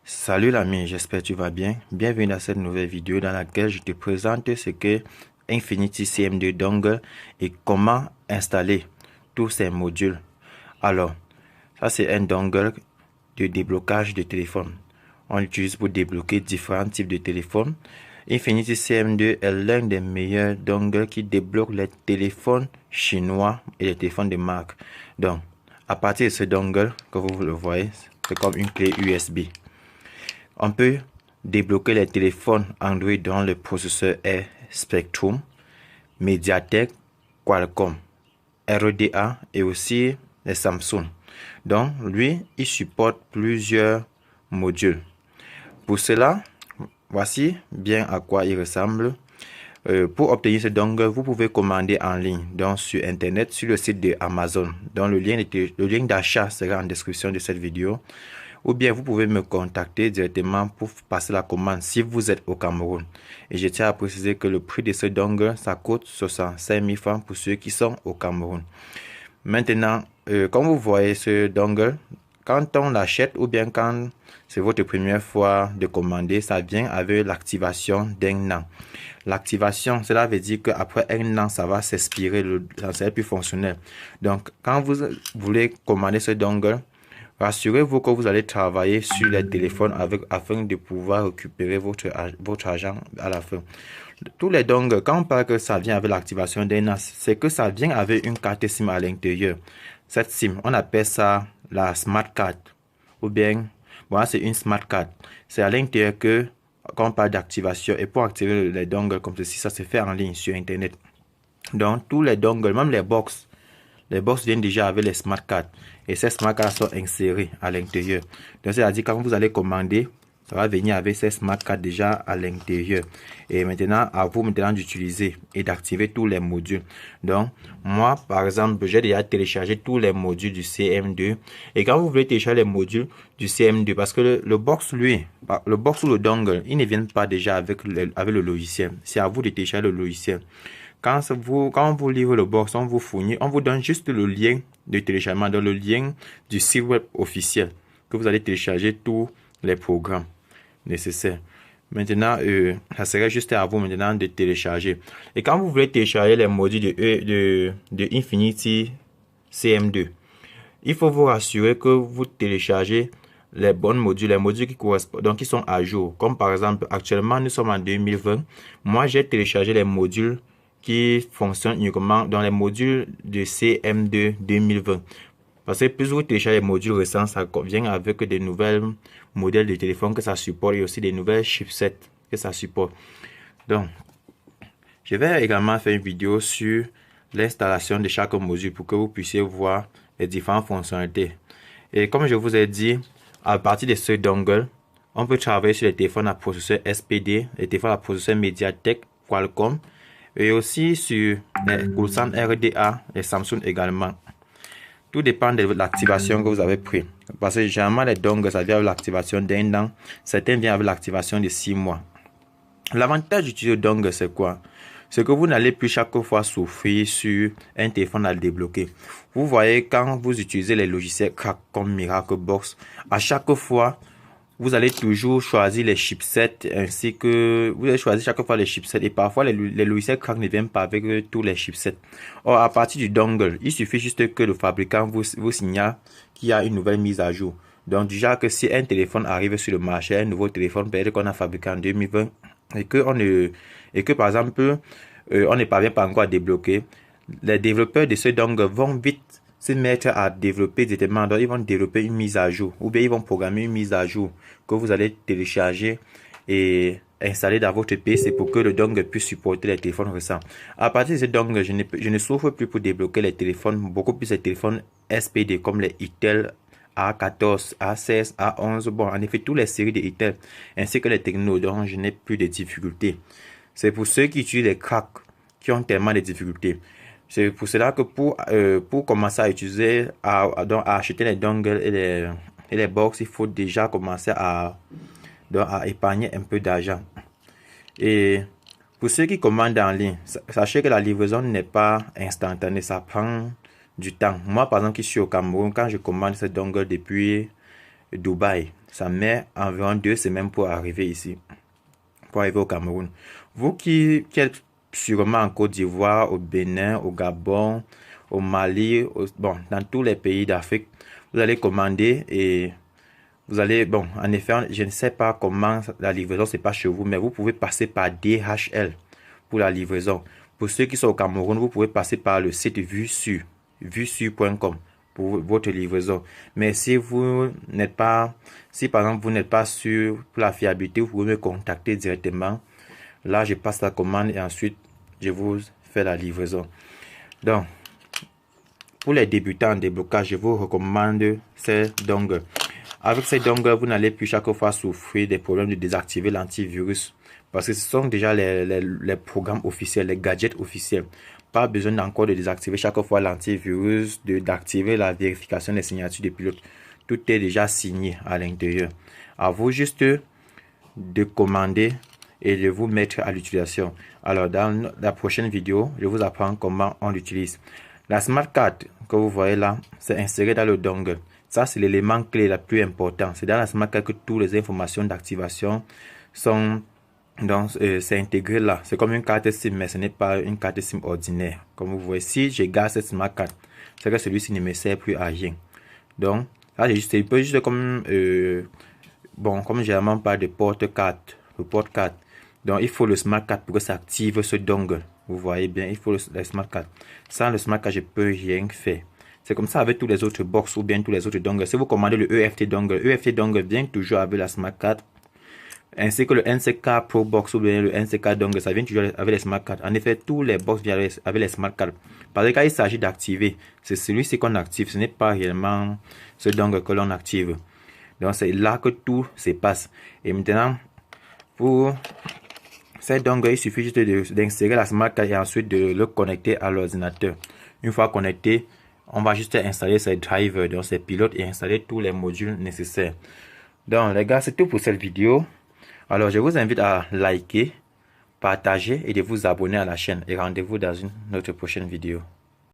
Salut l'ami, j'espère que tu vas bien. Bienvenue dans cette nouvelle vidéo dans laquelle je te présente ce qu'est Infinity CM2 Dongle et comment installer tous ces modules. Alors, ça c'est un dongle de déblocage de téléphone. On l'utilise pour débloquer différents types de téléphones. Infinity CM2 est l'un des meilleurs dongles qui débloque les téléphones chinois et les téléphones de marque. Donc, à partir de ce dongle, comme vous le voyez, c'est comme une clé USB. On peut débloquer les téléphones Android dont le processeur est Spectrum, MediaTek, Qualcomm, RDA et aussi les Samsung. Donc, lui, il supporte plusieurs modules. Pour cela, voici bien à quoi il ressemble. Pour obtenir ce dongle, vous pouvez commander en ligne, donc sur Internet, sur le site de Amazon. Donc, le lien d'achat sera en description de cette vidéo. Ou bien vous pouvez me contacter directement pour passer la commande si vous êtes au Cameroun. Et je tiens à préciser que le prix de ce dongle, ça coûte 65 000 francs pour ceux qui sont au Cameroun. Maintenant, comme vous voyez ce dongle, quand on l'achète ou bien quand c'est votre première fois de commander, ça vient avec l'activation d'un an. L'activation, cela veut dire qu'après un an, ça va s'expirer, ça ne sera plus fonctionnel. Donc, quand vous voulez commander ce dongle, rassurez-vous que vous allez travailler sur les téléphones afin de pouvoir récupérer votre argent à la fin. Tous les dongles, quand on parle que ça vient avec l'activation d'un an, c'est que ça vient avec une carte SIM à l'intérieur. Cette SIM, on appelle ça la Smart Card. Ou bien, voilà, c'est une Smart Card. C'est à l'intérieur que, quand on parle d'activation, et pour activer les dongles comme ceci, ça se fait en ligne sur Internet. Donc, tous les dongles, même les box viennent déjà avec les smart cards et ces smart cards sont insérés à l'intérieur. Donc, c'est-à-dire quand vous allez commander, ça va venir avec ces smart cards déjà à l'intérieur. Et maintenant, à vous maintenant d'utiliser et d'activer tous les modules. Donc, moi, par exemple, j'ai déjà téléchargé tous les modules du CM2. Et quand vous voulez télécharger les modules du CM2, parce que le box, lui, le box ou le dongle, ils ne viennent pas déjà avec le logiciel. C'est à vous de télécharger le logiciel. Quand on vous livre le box, on vous donne juste le lien de téléchargement, dans le lien du site web officiel que vous allez télécharger tous les programmes nécessaires. Maintenant, ça serait juste à vous maintenant de télécharger. Et quand vous voulez télécharger les modules de Infinity CM2, il faut vous rassurer que vous téléchargez les bons modules, les modules qui correspondent, donc qui sont à jour. Comme par exemple, actuellement, nous sommes en 2020. Moi, j'ai téléchargé les modules qui fonctionnent uniquement dans les modules de CM2 2020. Parce que plus vous téléchargez les modules récents, ça vient avec des nouvelles modèles de téléphone que ça supporte et aussi des nouvelles chipsets que ça supporte. Donc, je vais également faire une vidéo sur l'installation de chaque module pour que vous puissiez voir les différentes fonctionnalités. Et comme je vous ai dit, à partir de ce dongle, on peut travailler sur les téléphones à processeur SPD, les téléphones à processeur MediaTek, Qualcomm, et aussi sur les Kosan RDA et Samsung également. Tout dépend de l'activation que vous avez pris. Parce que généralement, les dongles, ça vient avec l'activation d'un an. Certains viennent avec l'activation de 6 mois. L'avantage d'utiliser le dongle, c'est quoi? C'est que vous n'allez plus chaque fois souffrir sur un téléphone à le débloquer. Vous voyez, quand vous utilisez les logiciels crack comme Miraclebox, à chaque fois, vous allez toujours choisir les chipsets ainsi que vous allez choisir chaque fois les chipsets et parfois les logiciels crack ne viennent pas avec tous les chipsets. Or, à partir du dongle, il suffit juste que le fabricant vous signale qu'il y a une nouvelle mise à jour. Donc, déjà que si un téléphone arrive sur le marché, un nouveau téléphone peut-être qu'on a fabriqué en 2020 et que par exemple, on ne parvient pas encore à débloquer, les développeurs de ce dongle vont vite se mettre à développer directement. Donc, ils vont développer une mise à jour ou bien ils vont programmer une mise à jour que vous allez télécharger et installer dans votre PC pour que le dongle puisse supporter les téléphones récents. À partir de ce dongle, je ne souffre plus pour débloquer les téléphones, beaucoup plus les téléphones SPD comme les Itel A14, A16, A11, bon, en effet, toutes les séries de Itel, ainsi que les Tecno, donc je n'ai plus de difficultés. C'est pour ceux qui utilisent les cracks, qui ont tellement de difficultés. C'est pour cela que pour commencer à utiliser, à acheter les dongles et les box, il faut déjà commencer à épargner un peu d'argent. Et pour ceux qui commandent en ligne, sachez que la livraison n'est pas instantanée, ça prend du temps. Moi, par exemple, qui suis au Cameroun, quand je commande ce dongle depuis Dubaï, ça met environ 2 semaines pour arriver ici, pour arriver au Cameroun. Vous qui êtes sûrement en Côte d'Ivoire, au Bénin, au Gabon, au Mali, bon, dans tous les pays d'Afrique, vous allez commander et vous allez, bon, en effet, je ne sais pas comment la livraison se passe chez vous, mais vous pouvez passer par DHL pour la livraison. Pour ceux qui sont au Cameroun, vous pouvez passer par le site vuesur.com pour votre livraison. Mais si vous n'êtes pas, si par exemple vous n'êtes pas sûr pour la fiabilité, vous pouvez me contacter directement. Là, je passe la commande et ensuite, je vous fais la livraison. Donc, pour les débutants en déblocage, je vous recommande ces dongles. Avec ces dongles, vous n'allez plus chaque fois souffrir des problèmes de désactiver l'antivirus. Parce que ce sont déjà les programmes officiels, les gadgets officiels. Pas besoin encore de désactiver chaque fois l'antivirus, d'activer la vérification des signatures de pilote. Tout est déjà signé à l'intérieur. À vous juste de commander et de vous mettre à l'utilisation. Alors, dans la prochaine vidéo, je vous apprends comment on l'utilise. La smart card que vous voyez là, c'est inséré dans le dongle. Ça, c'est l'élément clé le plus important. C'est dans la smart card que toutes les informations d'activation sont... Donc, c'est intégré là. C'est comme une carte SIM, mais ce n'est pas une carte SIM ordinaire. Comme vous voyez, si je garde cette smart card, c'est que celui-ci ne me sert plus à rien. Donc, là, c'est juste comme... bon, comme généralement pas de porte-carte, le porte-carte. Donc, il faut le smart card pour que ça active ce dongle. Vous voyez bien, il faut le smart card. Sans le smart card, je peux rien faire. C'est comme ça avec tous les autres box ou bien tous les autres dongles. Si vous commandez le EFT dongle vient toujours avec la smart card. Ainsi que le NCK Pro Box ou bien le NCK dongle, ça vient toujours avec les smart cards. En effet, tous les box viennent avec les smart cards. Parce que quand il s'agit d'activer, c'est celui-ci qu'on active. Ce n'est pas réellement ce dongle que l'on active. Donc, c'est là que tout se passe. Et maintenant, pour ces dongles, il suffit juste d'insérer la smart card et ensuite de le connecter à l'ordinateur. Une fois connecté, on va juste installer ces drivers, donc ces pilotes, et installer tous les modules nécessaires. Donc, les gars, c'est tout pour cette vidéo. Alors, je vous invite à liker, partager et de vous abonner à la chaîne. Et rendez-vous dans une autre prochaine vidéo.